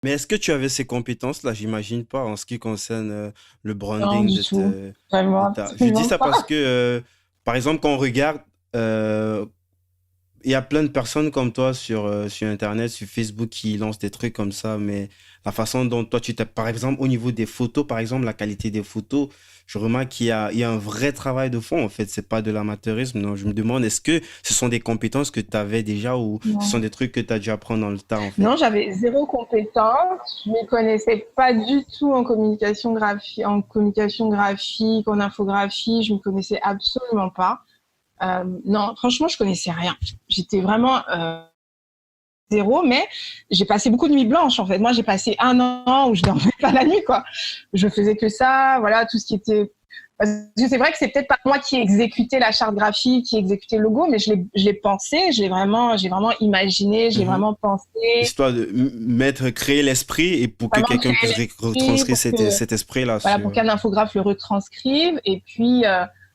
Mais est-ce que tu avais ces compétences-là? J'imagine pas en ce qui concerne le Non, branding du tout. Vraiment, de ta... Je dis absolument ça pas. parce que, par exemple, quand on regarde, euh, il y a plein de personnes comme toi sur Internet, sur Facebook qui lancent des trucs comme ça, mais la façon dont toi tu t'es, par exemple, au niveau des photos, par exemple, la qualité des photos, je remarque il y a un vrai travail de fond, en fait, c'est pas de l'amateurisme. Donc, je me demande, est-ce que ce sont des compétences que tu avais déjà ou ce sont Non. des trucs que tu as dû apprendre dans le tas, en fait? Non, j'avais zéro compétence. Je ne connaissais pas du tout en communication graphique, en infographie. Je ne me connaissais absolument pas. Non, franchement, je connaissais rien. J'étais vraiment zéro, mais j'ai passé beaucoup de nuits blanches en fait. Moi, j'ai passé un an où je dormais pas la nuit, quoi. Je faisais que ça, voilà, tout ce qui était. Parce que c'est vrai que c'est peut-être pas moi qui ai exécuté la charte graphique, qui ai exécuté le logo, mais je l'ai pensé, j'ai vraiment imaginé, j'ai Mhm. vraiment pensé, Histoire de mettre, créer l'esprit et pour que vraiment quelqu'un créer puisse l'esprit retranscrire pour que, cet esprit-là voilà, pour sur... qu'un infographe le retranscrive. Et puis,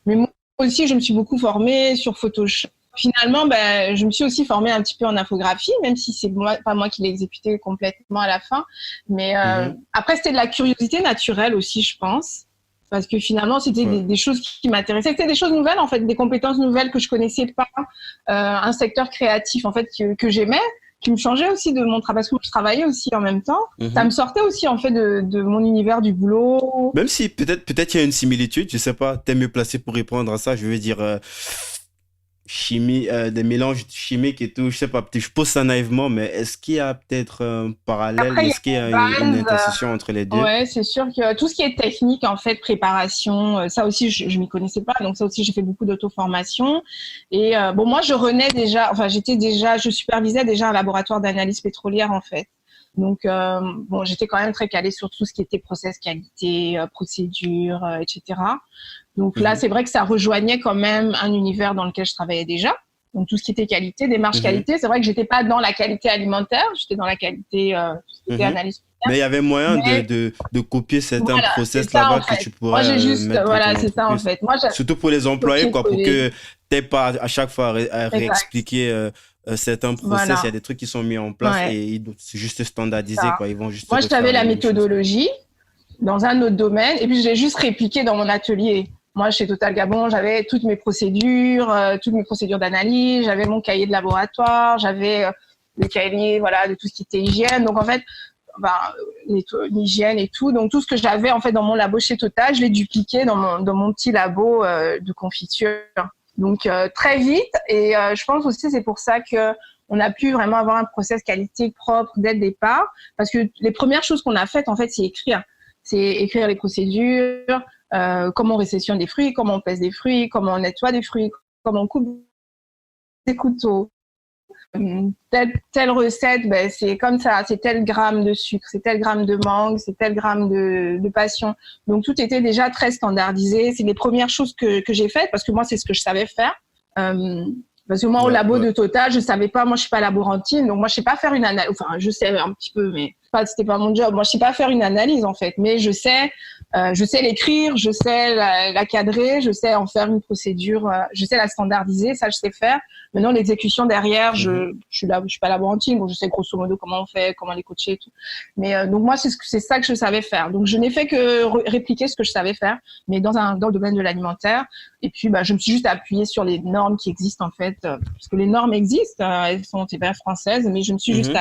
mais moi aussi, je me suis beaucoup formée sur Photoshop. Finalement, ben, je me suis aussi formée un petit peu en infographie, même si c'est moi, pas moi qui l'ai exécuté complètement à la fin. Mais Mhm. après, c'était de la curiosité naturelle aussi, je pense. Parce que finalement, c'était Ouais. des choses qui m'intéressaient. C'était des choses nouvelles, en fait, des compétences nouvelles que je connaissais pas. Un secteur créatif, en fait, que j'aimais, qui me changeait aussi de mon travail. Parce que moi, je travaillais aussi en même temps. Ça me Mhm. sortait aussi, en fait, de mon univers du boulot. Même si peut-être il y a une similitude, je sais pas, t'es mieux placé pour répondre à ça, je veux dire chimie, des mélanges chimiques et tout, je sais pas, peut-être je pose ça naïvement, mais est-ce qu'il y a peut-être un parallèle, Après, il y est-ce qu'il y a a des une bases. intersection entre les deux? Ouais, c'est sûr que tout ce qui est technique, en fait, préparation, ça aussi, je m'y connaissais pas. Donc, ça aussi, j'ai fait beaucoup d'auto-formation. Et bon, moi, je renais déjà, enfin, je supervisais déjà un laboratoire d'analyse pétrolière, en fait. Donc, bon, j'étais quand même très calée sur tout ce qui était process qualité, procédure, etc. Donc là, Mhm. c'est vrai que ça rejoignait quand même un univers dans lequel je travaillais déjà. Donc tout ce qui était qualité, démarche Mhm. qualité, c'est vrai que j'étais pas dans la qualité alimentaire, j'étais dans la qualité, tout ce qui était Mhm. analyse. Mais il y avait moyen Mais de copier certains voilà, c'est process ça là-bas en que fait. tu Moi, pourrais j'ai juste, mettre dans voilà, ton c'est ça en entreprise. fait. Moi, j'ai Surtout pour les employés, quoi, pour copié-collé. que t'aies pas à chaque fois à Exact. réexpliquer certains process. Il y a Voilà. des trucs qui sont mis en place Ouais, et c'est juste c'est standardisé, ça. quoi. Ils vont juste Moi, j'avais refaire les la mêmes choses. méthodologie dans un autre domaine et puis je l'ai juste répliqué dans mon atelier. Moi, chez Total Gabon, j'avais toutes mes procédures d'analyse, j'avais mon cahier de laboratoire, j'avais le cahier, voilà, de tout ce qui était hygiène. Donc, en fait, ben, l'hygiène et tout. Donc, tout ce que j'avais, en fait, dans mon labo chez Total, je l'ai dupliqué dans mon petit labo de confiture. Donc, très vite. Et je pense aussi, c'est pour ça que on a pu vraiment avoir un process qualité propre dès le départ. Parce que les premières choses qu'on a faites, en fait, c'est écrire. C'est écrire les procédures, comment on réceptionne des fruits, comment on pèse des fruits, comment on nettoie des fruits, comment on coupe des couteaux. Telle recette, ben, c'est comme ça, c'est tel gramme de sucre, c'est tel gramme de mangue, c'est tel gramme de passion. Donc tout était déjà très standardisé. C'est les premières choses que j'ai faites parce que moi, c'est ce que je savais faire. Euh, Parce que moi, au Ouais, labo ouais. de Total, je savais pas, moi, je suis pas laborantine, donc moi, je sais pas faire une analyse, enfin, je sais un petit peu, mais c'était pas mon job. Moi, je sais pas faire une analyse, en fait, mais je sais l'écrire, je sais la cadrer, je sais en faire une procédure, je sais la standardiser, ça, je sais faire. Maintenant, l'exécution derrière, Mhm. je suis pas laborantine, bon, je sais grosso modo comment on fait, comment les coacher et tout. Mais donc moi, c'est ça que je savais faire. Donc je n'ai fait que répliquer ce que je savais faire, mais dans le domaine de l'alimentaire. Et puis, bah, je me suis juste appuyée sur les normes qui existent en fait, parce que les normes existent, elles sont françaises, mais Mhm.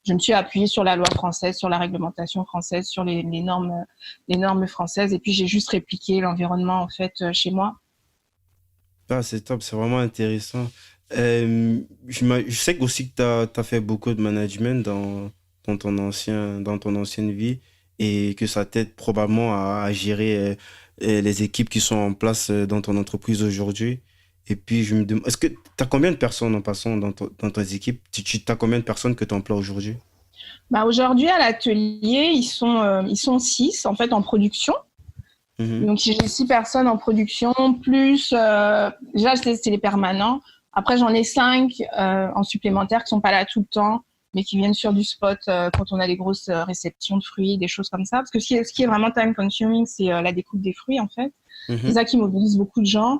je me suis appuyée sur la loi française, sur la réglementation française, sur les normes françaises, et puis j'ai juste répliqué l'environnement en fait chez moi. Ah, c'est top, c'est vraiment intéressant. Je sais aussi que tu as fait beaucoup de management dans ton ancienne vie et que ça t'aide probablement à gérer les équipes qui sont en place dans ton entreprise aujourd'hui. Et puis, je me demande, est-ce que tu as combien de personnes en passant dans tes équipes? Tu as combien de personnes que tu emploies aujourd'hui? Bah, aujourd'hui à l'atelier, ils sont six en fait en production. Mhm, Donc j'ai six personnes en production, plus déjà c'est les permanents. Après j'en ai cinq en supplémentaire qui sont pas là tout le temps, mais qui viennent sur du spot quand on a des grosses réceptions de fruits, des choses comme ça. Parce que ce qui est vraiment time consuming, c'est la découpe des fruits en fait. C'est mhm. ça qui mobilise beaucoup de gens.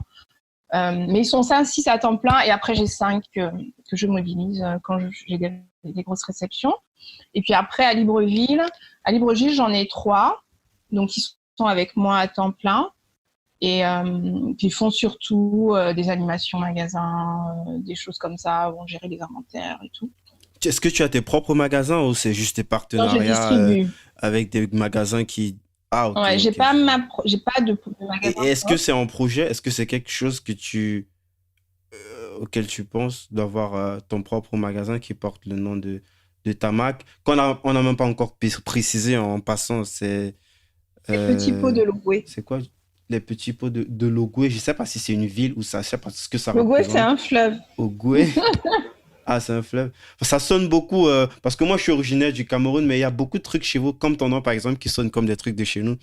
Mais ils sont ça, six à temps plein, et après j'ai cinq que je mobilise quand j'ai des des grosses réceptions. Et puis après, à Libreville, j'en ai 3, donc ils sont avec moi à temps plein. Et puis ils font surtout des animations magasins, des choses comme ça, vont gérer les inventaires et tout. Est-ce que tu as tes propres magasins ou c'est juste des Non, je partenariats distribue. avec des magasins qui... Ah, ok, Ouais, ok. j'ai pas de Et magasin est-ce que propre. c'est en projet? Est-ce que c'est quelque chose auquel tu penses d'avoir ton propre magasin qui porte le nom de ta marque? On n'a même pas encore précisé en passant, Les petits pots euh, de Logoué. c'est quoi? Les petits pots de l'Ogooué. Je sais pas si c'est une ville ou ça, je sais pas ce que ça Logoué, c'est représente. un fleuve. Ogooué. Ah, c'est un fleuve. Ça sonne beaucoup, parce que moi, je suis originaire du Cameroun, mais il y a beaucoup de trucs chez vous, comme ton nom, par exemple, qui sonnent comme des trucs de chez nous.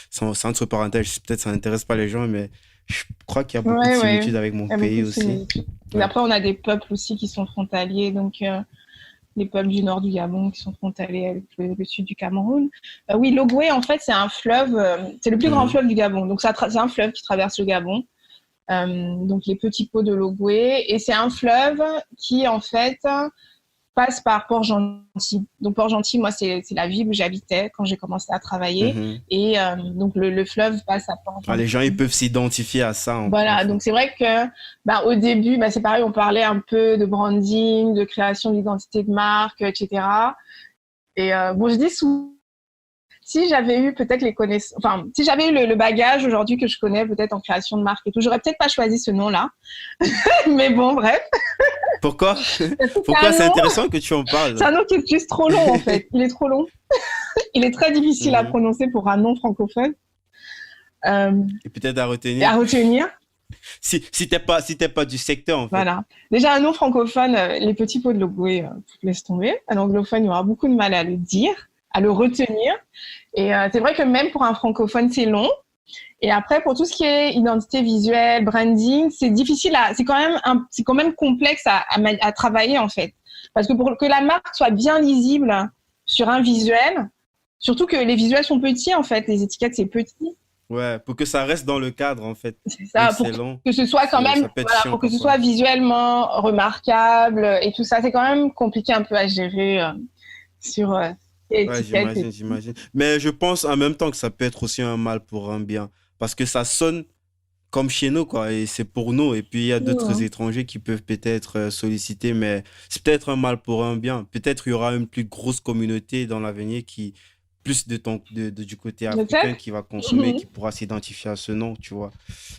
C'est entre parenthèses, peut-être ça n'intéresse pas les gens, mais je crois qu'il y a beaucoup de Ouais, ouais. similitudes avec mon Il y a beaucoup pays de aussi. similitudes. Et Ouais. après, on a des peuples aussi qui sont frontaliers, donc les peuples du nord du Gabon qui sont frontaliers avec le sud du Cameroun. Oui, l'Ogooué, en fait, c'est un fleuve, c'est le plus grand Mhm. fleuve du Gabon. Donc, c'est un fleuve qui traverse le Gabon. Donc, les petits pots de l'Ogooué. Et c'est un fleuve qui, en fait, passe par Port-Gentil. Donc Port-Gentil, moi, c'est la ville où j'habitais quand j'ai commencé à travailler. Mhm. Et donc le fleuve passe à Ah, les gens, ils Port-Gentil. peuvent s'identifier à ça, en Voilà, fait. donc c'est vrai que bah, au début, bah, c'est pareil, on parlait un peu de branding, de création d'identité de marque, etc. Et bon, je dis souvent, si j'avais eu peut-être les connaissances, enfin, si j'avais eu le bagage aujourd'hui que je connais peut-être en création de marque et tout, j'aurais peut-être pas choisi ce nom-là. Mais bon, bref, Pourquoi? parce que Pourquoi c'est intéressant que tu en c'est parles? un nom qui est juste trop long en fait. Il est trop long. Il est très difficile à Mhm. prononcer pour un nom francophone euh, Et peut-être à et retenir. à retenir. Si t'es pas du secteur, en fait. Voilà. Déjà, un nom francophone, les petits pots de Logoué, laisse tomber. Un anglophone, il aura beaucoup de mal à le dire, à le retenir. Et c'est vrai que même pour un francophone, c'est long. Et après, pour tout ce qui est identité visuelle, branding, c'est difficile c'est quand même complexe à travailler, en fait. Parce que pour que la marque soit bien lisible sur un visuel, surtout que les visuels sont petits, en fait. Les étiquettes, c'est petit. Ouais, pour que ça reste dans le cadre, en fait. C'est Vu ça, que pour c'est long, que ce soit quand même, ça peut être voilà, chiant pour que ce parfois. soit visuellement remarquable et tout ça, c'est quand même compliqué un peu à gérer sur Ouais, l'étiquette. j'imagine, j'imagine. Mais je pense en même temps que ça peut être aussi un mal pour un bien. Parce que ça sonne comme chez nous, quoi. Et c'est pour nous. Et puis, il y a d'autres Mmh. étrangers qui peuvent peut-être solliciter, mais c'est peut-être un mal pour un bien. Peut-être il y aura une plus grosse communauté dans l'avenir qui, plus du côté africain, Peut-être. qui va consommer, Mmh. qui pourra s'identifier à ce nom, tu vois.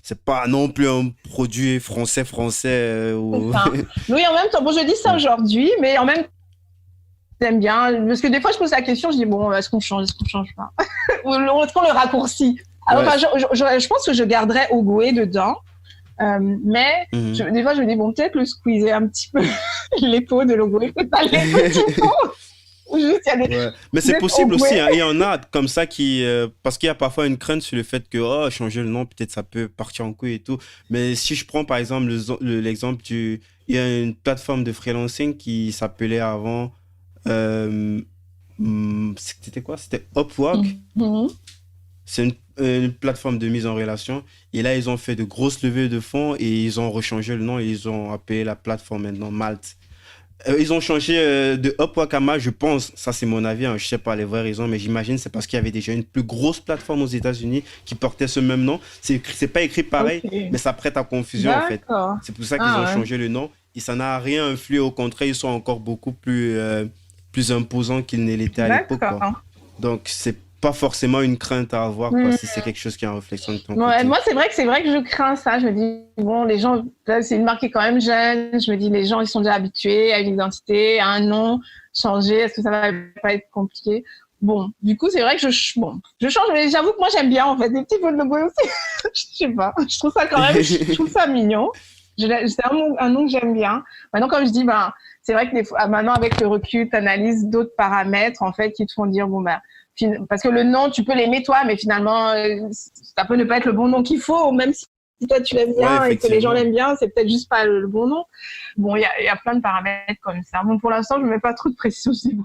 C'est pas non plus un produit français, C'est ou... ça. Oui, en même temps, bon, je dis ça aujourd'hui, mais en même temps, j'aime bien. Parce que des fois, je pose la question, je dis, bon, est-ce qu'on change pas? Ou est-ce qu'on le raccourcit? Alors, Ouais. enfin, je pense que je garderais Ogoué dedans. Mais Mhm. des fois, je me dis, bon, peut-être le squeezer un petit peu les pots de Ogoué, pas les petits pots. Juste, il y a des, Ouais, mais c'est peut-être possible aussi, Ogoué. hein. Il y en a comme ça parce qu'il y a parfois une crainte sur le fait que oh, changer le nom, peut-être ça peut partir en couille et tout. Mais si je prends par exemple l'exemple il y a une plateforme de freelancing qui s'appelait avant, euh, c'était quoi? C'était Upwork. Mhm. C'est une plateforme de mise en relation. Et là, ils ont fait de grosses levées de fonds et ils ont rechangé le nom et ils ont appelé la plateforme maintenant Malte. Ils ont changé de Upwork à Malte, je pense, ça c'est mon avis, hein, je sais pas les vraies raisons, mais j'imagine c'est parce qu'il y avait déjà une plus grosse plateforme aux États-Unis qui portait ce même nom. C'est pas écrit pareil, Ok. mais ça prête à confusion en fait. D'accord. C'est pour ça qu'ils Ah ont ouais. changé le nom et ça n'a rien influé, au contraire, ils sont encore beaucoup plus imposants qu'ils ne l'étaient à l'époque, quoi. D'accord. Donc c'est pas forcément une crainte à avoir, quoi, Hmm. si c'est quelque chose qui est en réflexion de ton Ouais, côté. moi, c'est vrai que je crains ça. Je me dis, bon, les gens, là, c'est une marque qui est quand même jeune. Je me dis, les gens, ils sont déjà habitués à une identité, à un nom. Changer, est-ce que ça va pas être compliqué? Bon, du coup, c'est vrai que bon, je change, mais j'avoue que moi, j'aime bien, en fait, des petits pots de logo aussi. Je sais pas. Je trouve ça quand même, je trouve ça mignon. C'est un nom que j'aime bien. Maintenant, comme je dis, ben, c'est vrai que des fois, maintenant, avec le recul, tu analyses d'autres paramètres, en fait, qui te font dire, bon, ben, parce que le nom, tu peux l'aimer toi, mais finalement, ça peut ne pas être le bon nom qu'il faut, même si toi tu l'aimes Ouais, bien et que les gens effectivement. l'aiment bien, c'est peut-être juste pas le bon nom. Bon, il y a plein de paramètres comme ça. Bon, pour l'instant, je ne mets pas trop de pression, c'est bon.